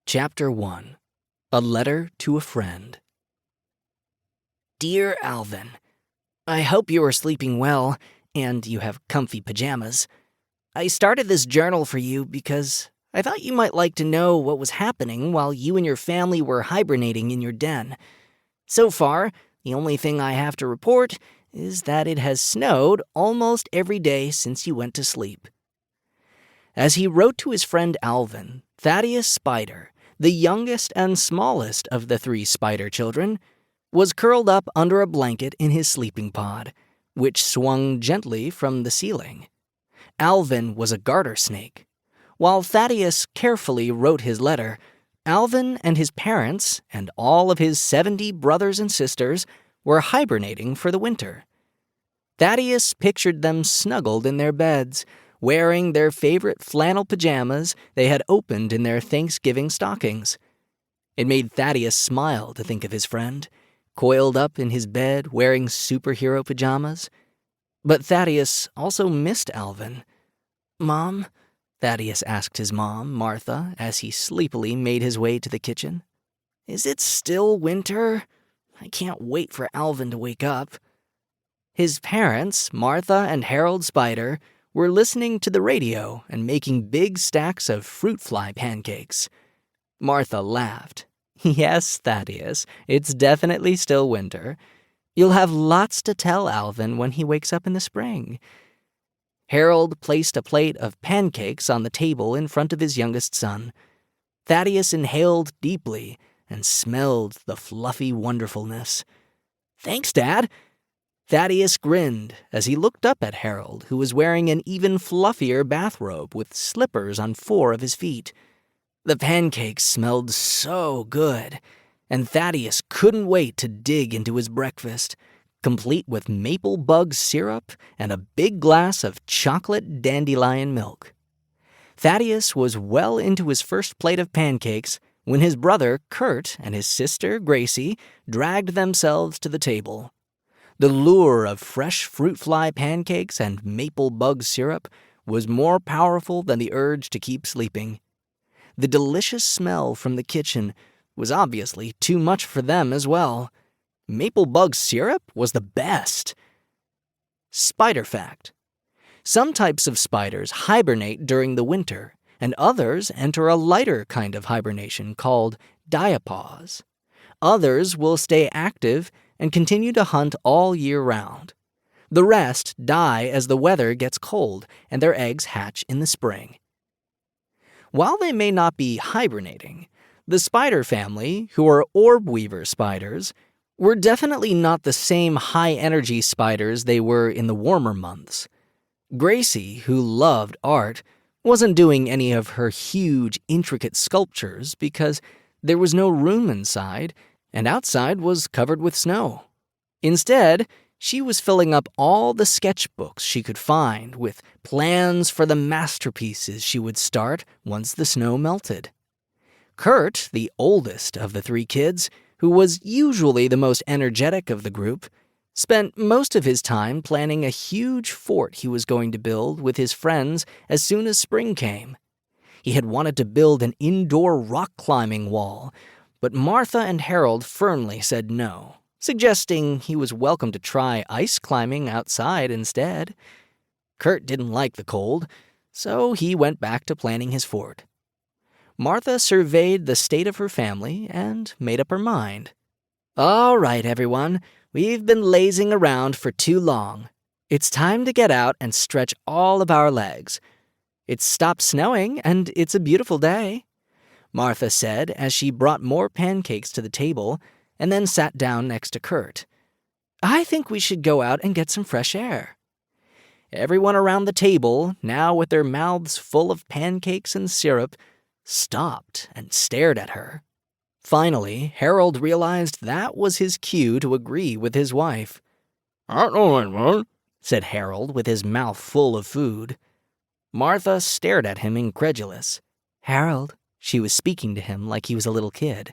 Chapter 1. A Letter to a Friend. Dear Alvin, I hope you are sleeping well, and you have comfy pajamas. I started this journal for you because I thought you might like to know what was happening while you and your family were hibernating in your den. So far, the only thing I have to report is that it has snowed almost every day since you went to sleep. As he wrote to his friend Alvin, Thaddeus Spyder, the youngest and smallest of the 3 Spyder children, was curled up under a blanket in his sleeping pod, which swung gently from the ceiling. Alvin was a garter snake. While Thaddeus carefully wrote his letter, Alvin and his parents and all of his 70 brothers and sisters were hibernating for the winter. Thaddeus pictured them snuggled in their beds, wearing their favorite flannel pajamas they had opened in their Thanksgiving stockings. It made Thaddeus smile to think of his friend, coiled up in his bed wearing superhero pajamas. But Thaddeus also missed Alvin. "Mom?" Thaddeus asked his mom, Martha, as he sleepily made his way to the kitchen. "Is it still winter? I can't wait for Alvin to wake up." His parents, Martha and Harold Spyder, were listening to the radio and making big stacks of fruit fly pancakes. Martha laughed. "Yes, Thaddeus, it's definitely still winter. You'll have lots to tell Alvin when he wakes up in the spring." Harold placed a plate of pancakes on the table in front of his youngest son. Thaddeus inhaled deeply and smelled the fluffy wonderfulness. "Thanks, Dad." Thaddeus grinned as he looked up at Harold, who was wearing an even fluffier bathrobe with slippers on 4 of his feet. The pancakes smelled so good, and Thaddeus couldn't wait to dig into his breakfast, complete with maple bug syrup and a big glass of chocolate dandelion milk. Thaddeus was well into his first plate of pancakes when his brother Kurt and his sister Gracie dragged themselves to the table. The lure of fresh fruit fly pancakes and maple bug syrup was more powerful than the urge to keep sleeping. The delicious smell from the kitchen was obviously too much for them as well. Maple bug syrup was the best. Spider fact: some types of spiders hibernate during the winter, and others enter a lighter kind of hibernation called diapause. Others will stay active and continue to hunt all year round. The rest die as the weather gets cold and their eggs hatch in the spring. While they may not be hibernating, the spider family, who are orb weaver spiders, were definitely not the same high-energy spiders they were in the warmer months. Gracie, who loved art, wasn't doing any of her huge, intricate sculptures because there was no room inside, and outside was covered with snow. Instead, she was filling up all the sketchbooks she could find with plans for the masterpieces she would start once the snow melted. Kurt, the oldest of the 3 kids, who was usually the most energetic of the group, spent most of his time planning a huge fort he was going to build with his friends as soon as spring came. He had wanted to build an indoor rock climbing wall, but Martha and Harold firmly said no, suggesting he was welcome to try ice climbing outside instead. Kurt didn't like the cold, so he went back to planning his fort. Martha surveyed the state of her family and made up her mind. "All right, everyone, we've been lazing around for too long. It's time to get out and stretch all of our legs. It's stopped snowing, and it's a beautiful day," Martha said as she brought more pancakes to the table and then sat down next to Kurt. "I think we should go out and get some fresh air." Everyone around the table, now with their mouths full of pancakes and syrup, stopped and stared at her. Finally, Harold realized that was his cue to agree with his wife. "I won't," said Harold with his mouth full of food. Martha stared at him incredulous. "Harold," she was speaking to him like he was a little kid,